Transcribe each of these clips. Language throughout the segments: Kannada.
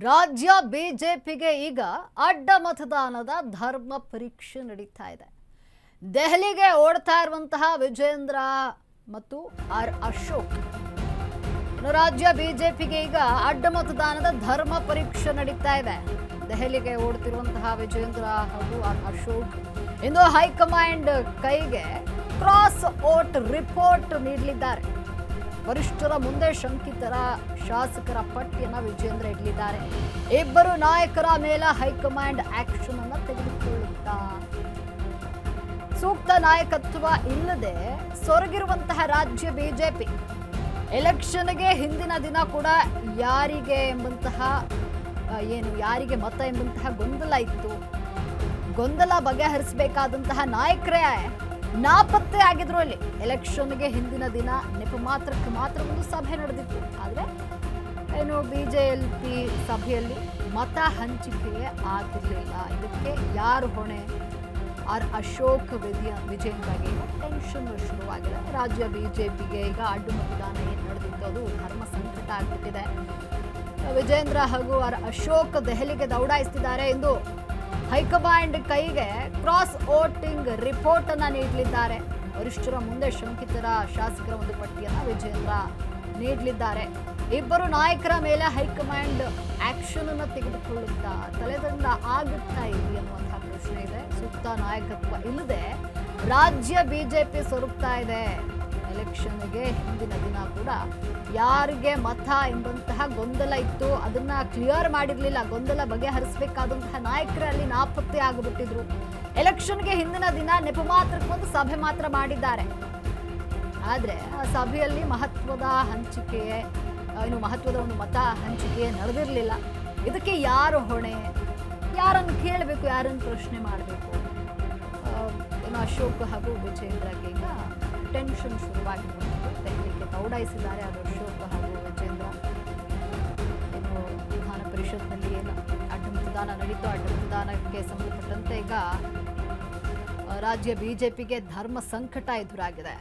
ರಾಜ್ಯ ಬಿಜೆಪಿಗೆ ಈಗ ಅಡ್ಡ ಮತದಾನದ ಧರ್ಮ ಪರೀಕ್ಷೆ ನಡೀತಾ ಇದೆ. ದೆಹಲಿಗೆ ಓಡ್ತಾ ಇರುವಂತಹ ವಿಜೇಂದ್ರ ಮತ್ತು ಆರ್ ಅಶೋಕ್. ರಾಜ್ಯ ಬಿಜೆಪಿಗೆ ಈಗ ಅಡ್ಡ ಮತದಾನದ ಧರ್ಮ ಪರೀಕ್ಷೆ ನಡೀತಾ ಇದೆ. ದೆಹಲಿಗೆ ಓಡ್ತಿರುವಂತಹ ವಿಜೇಂದ್ರ ಹಾಗೂ ಆರ್ ಅಶೋಕ್ ಇಂದು ಹೈಕಮಾಂಡ್ ಕೈಗೆ ಕ್ರಾಸ್ ವೋಟ್ ರಿಪೋರ್ಟ್ ನೀಡಲಿದ್ದಾರೆ. ವರಿಷ್ಠರ ಮುಂದೆ ಶಂಕಿತರ ಶಾಸಕರ ಪಟ್ಟಿಯನ್ನು ವಿಜೇಂದ್ರ ಇಡಲಿದ್ದಾರೆ. ಇಬ್ಬರು ನಾಯಕರ ಮೇಲೆ ಹೈಕಮಾಂಡ್ ಆಕ್ಷನ್ ಅನ್ನು ತೆಗೆದುಕೊಳ್ಳುತ್ತಾ ಸೂಕ್ತ ನಾಯಕತ್ವ ಇಲ್ಲದೆ ಸೊರಗಿರುವಂತಹ ರಾಜ್ಯ ಬಿಜೆಪಿ ಎಲೆಕ್ಷನ್ಗೆ ಹಿಂದಿನ ದಿನ ಕೂಡ ಯಾರಿಗೆ ಮತ ಎಂಬಂತಹ ಗೊಂದಲ ಇತ್ತು. ಗೊಂದಲ ಬಗೆಹರಿಸಬೇಕಾದಂತಹ ನಾಯಕರೇ ನಾಪತ್ತೆ ಆಗಿದ್ರು. ಅಲ್ಲಿ ಎಲೆಕ್ಷನ್ಗೆ ಹಿಂದಿನ ದಿನ ನೆಪ ಮಾತ್ರಕ್ಕೆ ಮಾತ್ರ ಒಂದು ಸಭೆ ನಡೆದಿತ್ತು. ಆದರೆ ಬಿಜೆಪಿ ಸಭೆಯಲ್ಲಿ ಮತ ಹಂಚಿಕೆ ಆಗಿರಲಿಲ್ಲ. ಇದಕ್ಕೆ ಯಾರು ಹೊಣೆ? ಆರ್ ಅಶೋಕ್ ವಿಜೇಂದ್ರಗೆ ಟೆನ್ಷನ್ ಶುರುವಾಗಿದೆ. ರಾಜ್ಯ ಬಿಜೆಪಿಗೆ ಈಗ ಅಡ್ಡು ಮತದಾನ ಏನು ನಡೆದಿತ್ತು ಅದು ಧರ್ಮ ಸಂಕಟ ಆಗ್ಬಿಟ್ಟಿದೆ. ವಿಜೇಂದ್ರ ಹಾಗೂ ಆರ್ ಅಶೋಕ್ ದೆಹಲಿಗೆ ದೌಡಾಯಿಸುತ್ತಿದ್ದಾರೆ ಎಂದು ಹೈಕಮಾಂಡ್ ಕೈಗೆ ಕ್ರಾಸ್ ವೋಟಿಂಗ್ ರಿಪೋರ್ಟ್ ಅನ್ನ ನೀಡಲಿದ್ದಾರೆ. ವರಿಷ್ಠರ ಮುಂದೆ ಶಂಕಿತರ ಶಾಸಕರ ಒಂದು ಪಟ್ಟಿಯನ್ನು ವಿಜೇಂದ್ರ ನೀಡಲಿದ್ದಾರೆ. ಇಬ್ಬರು ನಾಯಕರ ಮೇಲೆ ಹೈಕಮಾಂಡ್ ಆಕ್ಷನ್ ಅನ್ನು ತೆಗೆದುಕೊಳ್ಳುತ್ತಾ ತಲೆದಂಡ ಆಗುತ್ತಾ ಇಲ್ಲಿ ಅನ್ನುವಂತಹ ಪ್ರಶ್ನೆ ಇದೆ. ಸೂಕ್ತ ನಾಯಕತ್ವ ಇಲ್ಲದೆ ರಾಜ್ಯ ಬಿಜೆಪಿ ಸೊರಗ್ತಾ ಇದೆ. ಎಲೆಕ್ಷನ್ಗೆ ಹಿಂದಿನ ದಿನ ಕೂಡ ಯಾರಿಗೆ ಮತ ಎಂಬಂತಹ ಗೊಂದಲ ಇತ್ತು, ಅದನ್ನ ಕ್ಲಿಯರ್ ಮಾಡಿರ್ಲಿಲ್ಲ. ಗೊಂದಲ ಬಗೆಹರಿಸಬೇಕಾದಂತಹ ನಾಯಕರೇ ಅಲ್ಲಿ ನಾಪತ್ತೆ ಆಗಿಬಿಟ್ಟಿದ್ರು. ಎಲೆಕ್ಷನ್ಗೆ ಹಿಂದಿನ ದಿನ ನೆಪ ಮಾತ್ರಕ್ಕೊಂದು ಸಭೆ ಮಾತ್ರ ಮಾಡಿದ್ದಾರೆ. ಆದ್ರೆ ಆ ಸಭೆಯಲ್ಲಿ ಮಹತ್ವದ ಒಂದು ಮತ ಹಂಚಿಕೆ ನಡೆದಿರಲಿಲ್ಲ. ಇದಕ್ಕೆ ಯಾರು ಹೊಣೆ? ಯಾರನ್ನು ಕೇಳಬೇಕು? ಯಾರನ್ನು ಪ್ರಶ್ನೆ ಮಾಡಬೇಕು? ಅಶೋಕ್ ಹಾಗೂ ವಿಜೇಂದ್ರಗೆ ಈಗ ಟೆನ್ಷನ್ ಶುರುವಾಗಿರುವಂಥದ್ದು. ದೆಹಲಿಗೆ ದೌಡಾಯಿಸಿದ್ದಾರೆ ಅದು ಅಶೋಕ್ ಹಾಗೂ ವಿಜೇಂದ್ರ. ವಿಧಾನ ಪರಿಷತ್ನಲ್ಲಿ ಏನು ಅಡ್ಡ ಮತದಾನ ನಡೀತು, ಅಡ್ಡ ಮತದಾನಕ್ಕೆ ಸಂಬಂಧಪಟ್ಟಂತೆ ಈಗ ರಾಜ್ಯ ಬಿಜೆಪಿಗೆ ಧರ್ಮ ಸಂಕಟ ಎದುರಾಗಿದೆ.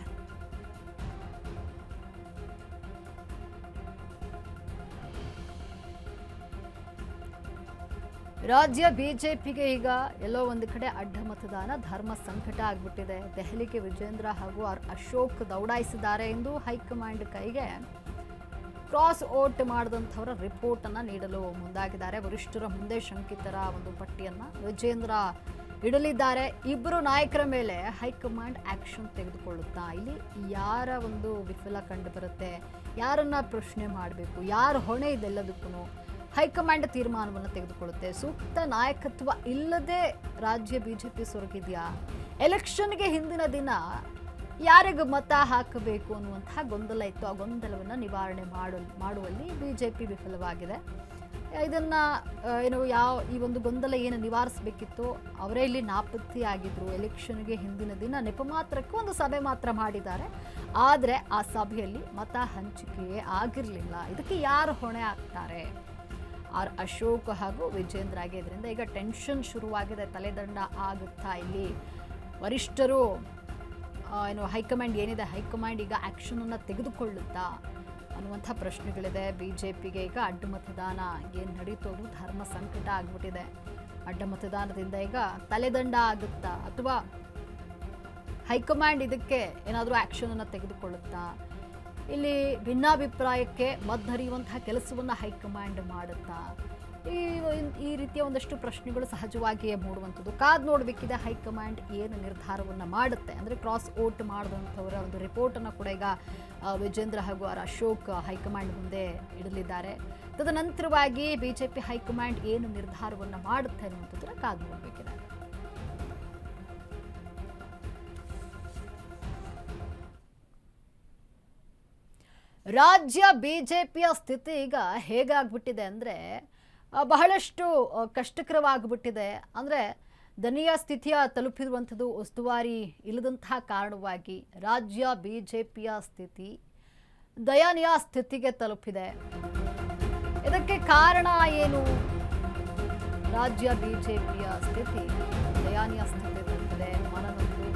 ರಾಜ್ಯ ಬಿಜೆಪಿಗೆ ಈಗ ಎಲ್ಲೋ ಒಂದು ಕಡೆ ಅಡ್ಡ ಮತದಾನ ಧರ್ಮ ಸಂಕಟ ಆಗ್ಬಿಟ್ಟಿದೆ. ದೆಹಲಿಗೆ ವಿಜೇಂದ್ರ ಹಾಗೂ ಆರ್ ಅಶೋಕ್ ದೌಡಾಯಿಸಿದ್ದಾರೆ ಎಂದು ಹೈಕಮಾಂಡ್ ಕೈಗೆ ಕ್ರಾಸ್ ವೋಟ್ ಮಾಡಿದಂಥವರ ರಿಪೋರ್ಟ್ ಅನ್ನ ನೀಡಲು ಮುಂದಾಗಿದ್ದಾರೆ. ವರಿಷ್ಠರ ಮುಂದೆ ಶಂಕಿತರ ಒಂದು ಪಟ್ಟಿಯನ್ನ ವಿಜೇಂದ್ರ ಇಡಲಿದ್ದಾರೆ. ಇಬ್ಬರು ನಾಯಕರ ಮೇಲೆ ಹೈಕಮಾಂಡ್ ಆಕ್ಷನ್ ತೆಗೆದುಕೊಳ್ಳುತ್ತಾ ಇಲ್ಲಿ ಯಾರ ಒಂದು ವಿಫಲ ಕಂಡು ಬರುತ್ತೆ, ಯಾರನ್ನ ಪ್ರಶ್ನೆ ಮಾಡಬೇಕು, ಯಾರು ಹೊಣೆ ಇದೆಲ್ಲದಕ್ಕೂ ಹೈಕಮಾಂಡ್ ತೀರ್ಮಾನವನ್ನು ತೆಗೆದುಕೊಳ್ಳುತ್ತೆ. ಸೂಕ್ತ ನಾಯಕತ್ವ ಇಲ್ಲದೆ ರಾಜ್ಯ ಬಿಜೆಪಿ ಸೊರಗಿದೆಯಾ? ಎಲೆಕ್ಷನ್ಗೆ ಹಿಂದಿನ ದಿನ ಯಾರಿಗೆ ಮತ ಹಾಕಬೇಕು ಅನ್ನುವಂತಹ ಗೊಂದಲ ಇತ್ತು. ಆ ಗೊಂದಲವನ್ನು ನಿವಾರಣೆ ಮಾಡುವಲ್ಲಿ ಬಿಜೆಪಿ ವಿಫಲವಾಗಿದೆ. ಇದನ್ನ ಈ ಒಂದು ಗೊಂದಲ ಏನು ನಿವಾರಿಸಬೇಕಿತ್ತು ಅವರೇ ಇಲ್ಲಿ ನಾಪತ್ತೆಯಾಗಿದ್ರು. ಎಲೆಕ್ಷನ್ಗೆ ಹಿಂದಿನ ದಿನ ನೆಪ ಮಾತ್ರಕ್ಕೆ ಒಂದು ಸಭೆ ಮಾತ್ರ ಮಾಡಿದ್ದಾರೆ. ಆದರೆ ಆ ಸಭೆಯಲ್ಲಿ ಮತ ಹಂಚಿಕೆಯೇ ಆಗಿರಲಿಲ್ಲ. ಇದಕ್ಕೆ ಯಾರು ಹೊಣೆ ಆಗ್ತಾರೆ? ಆರ್ ಅಶೋಕ್ ಹಾಗೂ ವಿಜೇಂದ್ರಗೆ. ಇದರಿಂದ ಈಗ ಟೆನ್ಷನ್ ಶುರುವಾಗಿದೆ. ತಲೆದಂಡ ಆಗುತ್ತಾ ಇಲ್ಲಿ ವರಿಷ್ಠರು ಹೈಕಮಾಂಡ್ ಏನಿದೆ, ಹೈಕಮಾಂಡ್ ಈಗ ಆಕ್ಷನ್ ಅನ್ನು ತೆಗೆದುಕೊಳ್ಳುತ್ತಾ ಅನ್ನುವಂಥ ಪ್ರಶ್ನೆಗಳಿದೆ. ಬಿಜೆಪಿಗೆ ಈಗ ಅಡ್ಡ ಮತದಾನ ಏನು ನಡೀತೋದು ಧರ್ಮ ಸಂಕಟ ಆಗ್ಬಿಟ್ಟಿದೆ. ಅಡ್ಡ ಮತದಾನದಿಂದ ಈಗ ತಲೆದಂಡ ಆಗುತ್ತಾ ಅಥವಾ ಹೈಕಮಾಂಡ್ ಇದಕ್ಕೆ ಏನಾದರೂ ಆಕ್ಷನ್ ಅನ್ನು ತೆಗೆದುಕೊಳ್ಳುತ್ತಾ? ಇಲ್ಲಿ ಭಿನ್ನಾಭಿಪ್ರಾಯಕ್ಕೆ ಮದ್ದರಿಯುವಂತಹ ಕೆಲಸವನ್ನು ಹೈಕಮಾಂಡ್ ಮಾಡುತ್ತಾ? ಈ ರೀತಿಯ ಒಂದಷ್ಟು ಪ್ರಶ್ನೆಗಳು ಸಹಜವಾಗಿಯೇ ಮೂಡುವಂಥದ್ದು. ಕಾದು ನೋಡಬೇಕಿದೆ ಹೈಕಮಾಂಡ್ ಏನು ನಿರ್ಧಾರವನ್ನು ಮಾಡುತ್ತೆ. ಅಂದರೆ ಕ್ರಾಸ್ ವೋಟ್ ಮಾಡಿದಂಥವರ ಒಂದು ರಿಪೋರ್ಟನ್ನು ಕೂಡ ಈಗ ವಿಜೇಂದ್ರ ಹಾಗೂ ಆರ್ ಅಶೋಕ್ ಹೈಕಮಾಂಡ್ ಮುಂದೆ ಇಡಲಿದ್ದಾರೆ. ತದನಂತರವಾಗಿ ಬಿಜೆಪಿ ಹೈಕಮಾಂಡ್ ಏನು ನಿರ್ಧಾರವನ್ನು ಮಾಡುತ್ತೆ ಅನ್ನುವಂಥದ್ದನ್ನು ಕಾದು ನೋಡಬೇಕಿದೆ. ರಾಜ್ಯ ಬಿಜೆಪಿಯ ಸ್ಥಿತಿ ಈಗ ಹೇಗಾಗ್ಬಿಟ್ಟಿದೆ ಅಂದರೆ ಬಹಳಷ್ಟು ಕಷ್ಟಕರವಾಗಿಬಿಟ್ಟಿದೆ. ಅಂದರೆ ದಯನೀಯ ಸ್ಥಿತಿಯ ತಲುಪಿರುವಂಥದ್ದು ಉಸ್ತುವಾರಿ ಇಲ್ಲದಂತಹ ಕಾರಣವಾಗಿ ರಾಜ್ಯ ಬಿಜೆಪಿಯ ಸ್ಥಿತಿ ದಯನೀಯ ಸ್ಥಿತಿಗೆ ತಲುಪಿದೆ. ಇದಕ್ಕೆ ಕಾರಣ ಏನು? ರಾಜ್ಯ ಬಿಜೆಪಿಯ ಸ್ಥಿತಿ ದಯನೀಯ ಸ್ಥಿತಿ ತಲುಪಿದೆ. ಮನನೊಂದು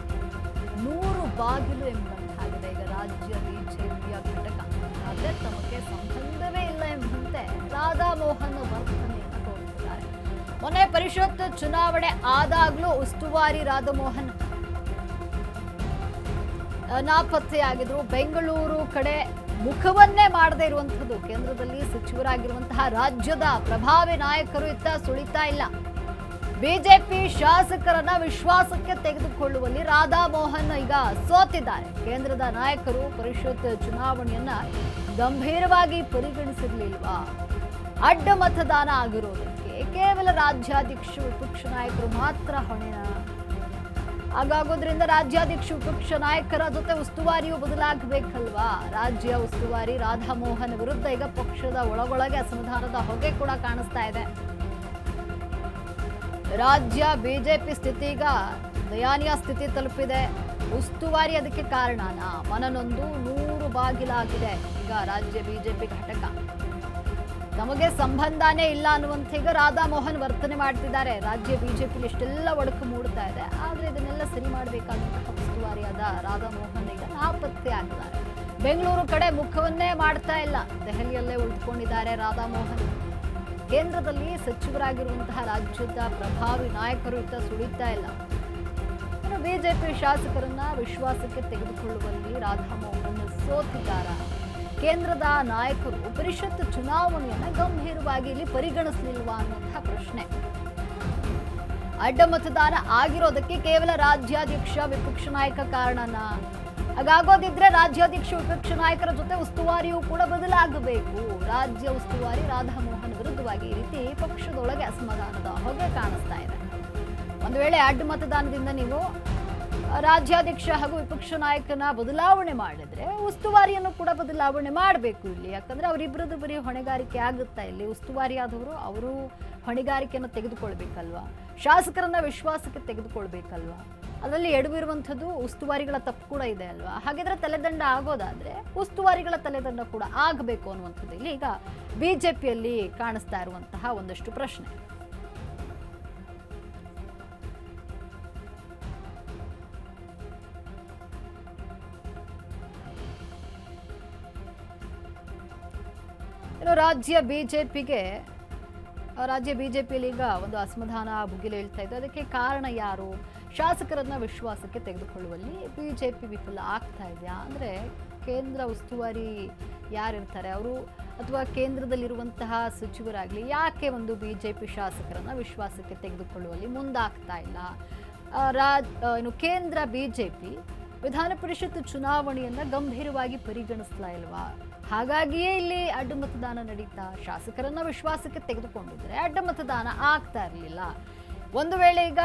100 ಬಾಗಿಲು ಎಂಬಂತಾಗಿದೆ ಈಗ ರಾಜ್ಯ ಬಿಜೆಪಿಯ ಘಟಕ. ಆದರೆ ತಮಗೆ ಸಂಬಂಧವೇ ಇಲ್ಲ ಎಂಬಂತೆ ರಾಧಾ ಮೋಹನ್ ವರ್ತನೆ ಮೊನ್ನೆ ಪರಿಷತ್ ಚುನಾವಣೆ ಆದಾಗ್ಲೂ ಉಸ್ತುವಾರಿ ರಾಧಾಮೋಹನ್ ನಾಪತ್ತೆಯಾಗಿದ್ರು. ಬೆಂಗಳೂರು ಕಡೆ ಮುಖವನ್ನೇ ಮಾಡದೇ ಇರುವಂತದ್ದು. ಕೇಂದ್ರದಲ್ಲಿ ಸಚಿವರಾಗಿರುವಂತಹ ರಾಜ್ಯದ ಪ್ರಭಾವಿ ನಾಯಕರು ಇತ್ತ ಸುಳಿತಾ ಇಲ್ಲ. ಬಿಜೆಪಿ ಶಾಸಕರನ್ನ ವಿಶ್ವಾಸಕ್ಕೆ ತೆಗೆದುಕೊಳ್ಳುವಲ್ಲಿ ರಾಧಾಮೋಹನ್ ಈಗ ಸೋತಿದ್ದಾರೆ. ಕೇಂದ್ರದ ನಾಯಕರು ಪರಿಷತ್ ಚುನಾವಣೆಯನ್ನ ಗಂಭೀರವಾಗಿ ಪರಿಗಣಿಸಿರ್ಲಿಲ್ವಾ? ಅಡ್ಡ ಮತದಾನ ಆಗಿರೋದಕ್ಕೆ ಕೇವಲ ರಾಜ್ಯಾಧ್ಯಕ್ಷ ವಿಪಕ್ಷ ನಾಯಕರು ಮಾತ್ರ ಹೊಣೆನ? ಹಾಗಾಗೋದ್ರಿಂದ ರಾಜ್ಯಾಧ್ಯಕ್ಷ ವಿಪಕ್ಷ ನಾಯಕರ ಜೊತೆ ಉಸ್ತುವಾರಿಯು ಬದಲಾಗಬೇಕಲ್ವಾ? ರಾಜ್ಯ ಉಸ್ತುವಾರಿ ರಾಧಾಮೋಹನ್ ವಿರುದ್ಧ ಈಗ ಪಕ್ಷದ ಒಳಗೊಳಗೆ ಅಸಮಾಧಾನದ ಹೊಗೆ ಕೂಡ ಕಾಣಿಸ್ತಾ ಇದೆ. ರಾಜ್ಯ ಬಿಜೆಪಿ ಸ್ಥಿತಿ ಈಗ ದಯಾನೀಯ ಸ್ಥಿತಿ ತಲುಪಿದೆ. ಉಸ್ತುವಾರಿ ಅದಕ್ಕೆ ಕಾರಣನ? ಮನನೊಂದು 100 ಬಾಗಿಲಾಗಿದೆ ಈಗ ರಾಜ್ಯ ಬಿಜೆಪಿ ಘಟಕ. ನಮಗೆ ಸಂಬಂಧನೇ ಇಲ್ಲ ಅನ್ನುವಂಥ ಈಗ ರಾಧಾಮೋಹನ್ ವರ್ತನೆ ಮಾಡ್ತಿದ್ದಾರೆ. ರಾಜ್ಯ ಬಿಜೆಪಿಲಿ ಇಷ್ಟೆಲ್ಲ ಒಡಕು ಮೂಡ್ತಾ ಇದೆ. ಆದ್ರೆ ಇದನ್ನೆಲ್ಲ ಸರಿ ಮಾಡಬೇಕಾದಂತಹ ಉಸ್ತುವಾರಿಯಾದ ರಾಧಾಮೋಹನ್ ಈಗ ನಾಪತ್ತೆ ಆಗಿದ್ದಾರೆ. ಬೆಂಗಳೂರು ಕಡೆ ಮುಖವನ್ನೇ ಮಾಡ್ತಾ ಇಲ್ಲ. ದೆಹಲಿಯಲ್ಲೇ ಉಳಿದುಕೊಂಡಿದ್ದಾರೆ ರಾಧಾಮೋಹನ್. ಕೇಂದ್ರದಲ್ಲಿ ಸಚಿವರಾಗಿರುವಂತಹ ರಾಜ್ಯದ ಪ್ರಭಾವಿ ನಾಯಕರು ಇತ್ತ ಸುಳಿತಾ ಇಲ್ಲ. ಇನ್ನು ಬಿಜೆಪಿ ಶಾಸಕರನ್ನ ವಿಶ್ವಾಸಕ್ಕೆ ತೆಗೆದುಕೊಳ್ಳುವಲ್ಲಿ ರಾಧಾಮೋಹನ್ ಸೋತಿದ್ದಾರ? ಕೇಂದ್ರದ ನಾಯಕರು ಪರಿಷತ್ ಚುನಾವಣೆಯನ್ನ ಗಂಭೀರವಾಗಿ ಇಲ್ಲಿ ಪರಿಗಣಿಸಲಿಲ್ವಾ ಅನ್ನುವಂತಹ ಪ್ರಶ್ನೆ. ಅಡ್ಡ ಮತದಾನ ಆಗಿರೋದಕ್ಕೆ ಕೇವಲ ರಾಜ್ಯಾಧ್ಯಕ್ಷ ವಿಪಕ್ಷ ನಾಯಕ ಕಾರಣನ? ಹಾಗಾಗೋದಿದ್ರೆ ರಾಜ್ಯಾಧ್ಯಕ್ಷ ವಿಪಕ್ಷ ನಾಯಕರ ಜೊತೆ ಉಸ್ತುವಾರಿಯೂ ಕೂಡ ಬದಲಾಗಬೇಕು. ರಾಜ್ಯ ಉಸ್ತುವಾರಿ ರಾಧಾಮೋಹನ್ ವಿರುದ್ಧವಾಗಿ ಈ ರೀತಿ ಪಕ್ಷದೊಳಗೆ ಅಸಮಾಧಾನದ ಹೊಗೆ ಕಾಣಿಸ್ತಾ ಇದೆ. ಒಂದು ವೇಳೆ ಅಡ್ಡ ಮತದಾನದಿಂದ ನೀವು ರಾಜ್ಯಾಧ್ಯಕ್ಷ ಹಾಗೂ ವಿಪಕ್ಷ ನಾಯಕನ ಬದಲಾವಣೆ ಮಾಡಿದ್ರೆ ಉಸ್ತುವಾರಿಯನ್ನು ಕೂಡ ಬದಲಾವಣೆ ಮಾಡಬೇಕು ಇಲ್ಲಿ. ಯಾಕಂದ್ರೆ ಅವರಿಬ್ಬರದ್ದು ಬರೀ ಹೊಣೆಗಾರಿಕೆ ಆಗುತ್ತಾ? ಇಲ್ಲಿ ಉಸ್ತುವಾರಿ ಆದವರು ಅವರು ಹೊಣೆಗಾರಿಕೆಯನ್ನು ತೆಗೆದುಕೊಳ್ಬೇಕಲ್ವಾ? ಶಾಸಕರನ್ನ ವಿಶ್ವಾಸಕ್ಕೆ ತೆಗೆದುಕೊಳ್ಬೇಕಲ್ವಾ? ಅದರಲ್ಲಿ ಎಡವಿರುವಂಥದ್ದು ಉಸ್ತುವಾರಿಗಳ ತಪ್ಪು ಕೂಡ ಇದೆ ಅಲ್ವಾ? ಹಾಗಿದ್ರೆ ತಲೆದಂಡ ಆಗೋದಾದ್ರೆ ಉಸ್ತುವಾರಿಗಳ ತಲೆದಂಡ ಕೂಡ ಆಗಬೇಕು ಅನ್ನುವಂಥದ್ದು ಇಲ್ಲಿ ಈಗ ಬಿಜೆಪಿಯಲ್ಲಿ ಕಾಣಿಸ್ತಾ ಇರುವಂತಹ ಒಂದಷ್ಟು ಪ್ರಶ್ನೆ. ರಾಜ್ಯ ಬಿಜೆಪಿಯಲ್ಲಿ ಈಗ ಒಂದು ಅಸಮಾಧಾನ ಭುಗಿಲೇಳ್ತಾ ಇದೆ. ಅದಕ್ಕೆ ಕಾರಣ ಯಾರು? ಶಾಸಕರನ್ನ ವಿಶ್ವಾಸಕ್ಕೆ ತೆಗೆದುಕೊಳ್ಳುವಲ್ಲಿ ಬಿಜೆಪಿ ವಿಫಲ ಆಗ್ತಾ ಇದೆಯಾ? ಅಂದ್ರೆ ಕೇಂದ್ರ ಉಸ್ತುವಾರಿ ಯಾರಿರ್ತಾರೆ ಅವರು ಅಥವಾ ಕೇಂದ್ರದಲ್ಲಿರುವಂತಹ ಸಚಿವರಾಗ್ಲಿ ಯಾಕೆ ಒಂದು ಬಿಜೆಪಿ ಶಾಸಕರನ್ನ ವಿಶ್ವಾಸಕ್ಕೆ ತೆಗೆದುಕೊಳ್ಳುವಲ್ಲಿ ಮುಂದಾಗ್ತಾ ಇಲ್ಲ? ಇನ್ನು ಕೇಂದ್ರ ಬಿಜೆಪಿ ವಿಧಾನ ಪರಿಷತ್ ಚುನಾವಣೆಯನ್ನ ಗಂಭೀರವಾಗಿ ಪರಿಗಣಿಸ್ಲಾ ಇಲ್ವಾ? ಹಾಗಾಗಿಯೇ ಇಲ್ಲಿ ಅಡ್ಡ ಮತದಾನ ನಡೀತಾ? ಶಾಸಕರನ್ನ ವಿಶ್ವಾಸಕ್ಕೆ ತೆಗೆದುಕೊಂಡಿದ್ರೆ ಅಡ್ಡ ಮತದಾನ ಆಗ್ತಾ ಇರಲಿಲ್ಲ. ಒಂದು ವೇಳೆ ಈಗ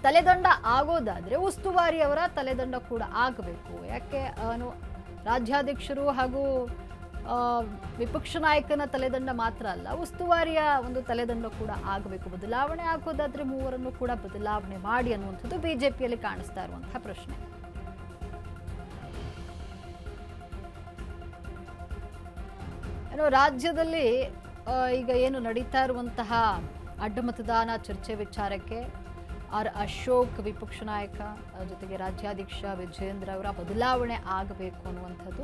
ತಲೆದಂಡ ಆಗೋದಾದ್ರೆ ಉಸ್ತುವಾರಿ ಅವರ ತಲೆದಂಡ ಕೂಡ ಆಗಬೇಕು. ಯಾಕೆ ರಾಜ್ಯಾಧ್ಯಕ್ಷರು ಹಾಗೂ ವಿಪಕ್ಷ ನಾಯಕನ ತಲೆದಂಡ ಮಾತ್ರ ಅಲ್ಲ, ಉಸ್ತುವಾರಿಯ ಒಂದು ತಲೆದಂಡ ಕೂಡ ಆಗಬೇಕು. ಬದಲಾವಣೆ ಆಗೋದಾದ್ರೆ ಮೂವರನ್ನು ಕೂಡ ಬದಲಾವಣೆ ಮಾಡಿ ಅನ್ನುವಂಥದ್ದು ಬಿಜೆಪಿಯಲ್ಲಿ ಕಾಣಿಸ್ತಾ ಇರುವಂತಹ ಪ್ರಶ್ನೆ. ರಾಜ್ಯದಲ್ಲಿ ಈಗ ಏನು ನಡೀತಾ ಇರುವಂತಹ ಅಡ್ಡ ಮತದಾನ ಚರ್ಚೆ ವಿಚಾರಕ್ಕೆ ಅಶೋಕ್ ವಿಪಕ್ಷ ನಾಯಕ ಜೊತೆಗೆ ರಾಜ್ಯಾಧ್ಯಕ್ಷ ವಿಜೇಂದ್ರ ಅವರ ಬದಲಾವಣೆ ಆಗಬೇಕು ಅನ್ನುವಂಥದ್ದು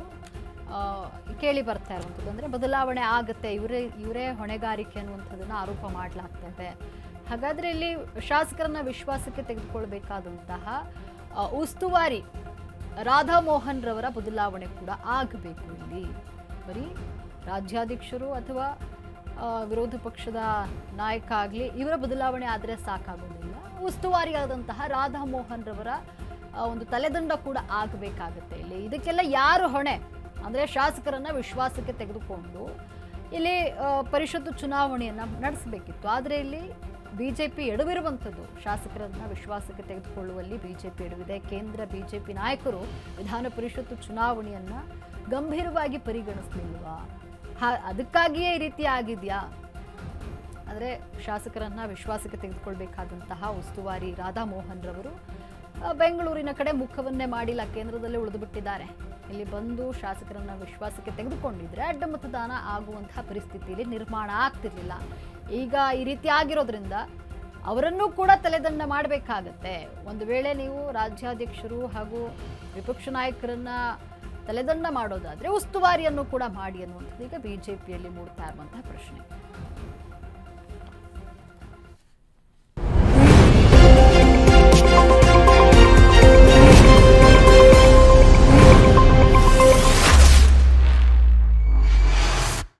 ಕೇಳಿ ಬರ್ತಾ ಇರುವಂಥದ್ದು. ಅಂದರೆ ಬದಲಾವಣೆ ಆಗುತ್ತೆ, ಇವರೇ ಹೊಣೆಗಾರಿಕೆ ಅನ್ನುವಂಥದ್ದನ್ನು ಆರೋಪ ಮಾಡಲಾಗ್ತಾ ಇದೆ. ಹಾಗಾದರೆ ಇಲ್ಲಿ ಶಾಸಕರನ್ನ ವಿಶ್ವಾಸಕ್ಕೆ ತೆಗೆದುಕೊಳ್ಬೇಕಾದಂತಹ ಉಸ್ತುವಾರಿ ರಾಧಾಮೋಹನ್ ರವರ ಬದಲಾವಣೆ ಕೂಡ ಆಗಬೇಕು. ಇಲ್ಲಿ ಬರೀ ರಾಜ್ಯಾಧ್ಯಕ್ಷರು ಅಥವಾ ವಿರೋಧ ಪಕ್ಷದ ನಾಯಕ ಆಗಲಿ ಇವರ ಬದಲಾವಣೆ ಆದರೆ ಸಾಕಾಗೋದಿಲ್ಲ. ಉಸ್ತುವಾರಿಯಾದಂತಹ ರಾಧಾಮೋಹನ್ ರವರ ಒಂದು ತಲೆದಂಡ ಕೂಡ ಆಗಬೇಕಾಗುತ್ತೆ. ಇಲ್ಲಿ ಇದಕ್ಕೆಲ್ಲ ಯಾರು ಹೊಣೆ? ಅಂದರೆ ಶಾಸಕರನ್ನ ವಿಶ್ವಾಸಕ್ಕೆ ತೆಗೆದುಕೊಂಡು ಇಲ್ಲಿ ಪರಿಷತ್ತು ಚುನಾವಣೆಯನ್ನು ನಡೆಸಬೇಕಿತ್ತು. ಆದರೆ ಇಲ್ಲಿ ಬಿಜೆಪಿ ಎಡವಿರುವಂಥದ್ದು. ಶಾಸಕರನ್ನ ವಿಶ್ವಾಸಕ್ಕೆ ತೆಗೆದುಕೊಳ್ಳುವಲ್ಲಿ ಬಿಜೆಪಿ ಎಡವಿದೆ. ಕೇಂದ್ರ ಬಿಜೆಪಿ ನಾಯಕರು ವಿಧಾನ ಪರಿಷತ್ತು ಚುನಾವಣೆಯನ್ನು ಗಂಭೀರವಾಗಿ ಪರಿಗಣಿಸಲಿಲ್ವಾ? ಅದಕ್ಕಾಗಿಯೇ ಈ ರೀತಿ ಆಗಿದೆಯಾ? ಅಂದರೆ ಶಾಸಕರನ್ನ ವಿಶ್ವಾಸಕ್ಕೆ ತೆಗೆದುಕೊಳ್ಬೇಕಾದಂತಹ ಉಸ್ತುವಾರಿ ರಾಧಾಮೋಹನ್ ರವರು ಬೆಂಗಳೂರಿನ ಕಡೆ ಮುಖವನ್ನೇ ಮಾಡಿಲ್ಲ, ಕೇಂದ್ರದಲ್ಲೇ ಉಳಿದು ಬಿಟ್ಟಿದ್ದಾರೆ. ಇಲ್ಲಿ ಬಂದು ಶಾಸಕರನ್ನ ವಿಶ್ವಾಸಕ್ಕೆ ತೆಗೆದುಕೊಂಡಿದ್ರೆ ಅಡ್ಡ ಮತದಾನ ಆಗುವಂತಹ ಪರಿಸ್ಥಿತಿಯಲ್ಲಿ ನಿರ್ಮಾಣ ಆಗ್ತಿರ್ಲಿಲ್ಲ. ಈಗ ಈ ರೀತಿ ಆಗಿರೋದ್ರಿಂದ ಅವರನ್ನೂ ಕೂಡ ತಲೆದಂಡ ಮಾಡಬೇಕಾಗತ್ತೆ. ಒಂದು ವೇಳೆ ನೀವು ರಾಜ್ಯಾಧ್ಯಕ್ಷರು ಹಾಗೂ ವಿಪಕ್ಷ ನಾಯಕರನ್ನ ತಲೆದಂಡ ಮಾಡೋದಾದ್ರೆ ಉಸ್ತುವಾರಿಯನ್ನು ಕೂಡ ಮಾಡಿ ಅನ್ನುವಂಥದ್ದು ಈಗ ಬಿಜೆಪಿಯಲ್ಲಿ ಮೂಡ್ತಾ ಇರುವಂತಹ ಪ್ರಶ್ನೆ.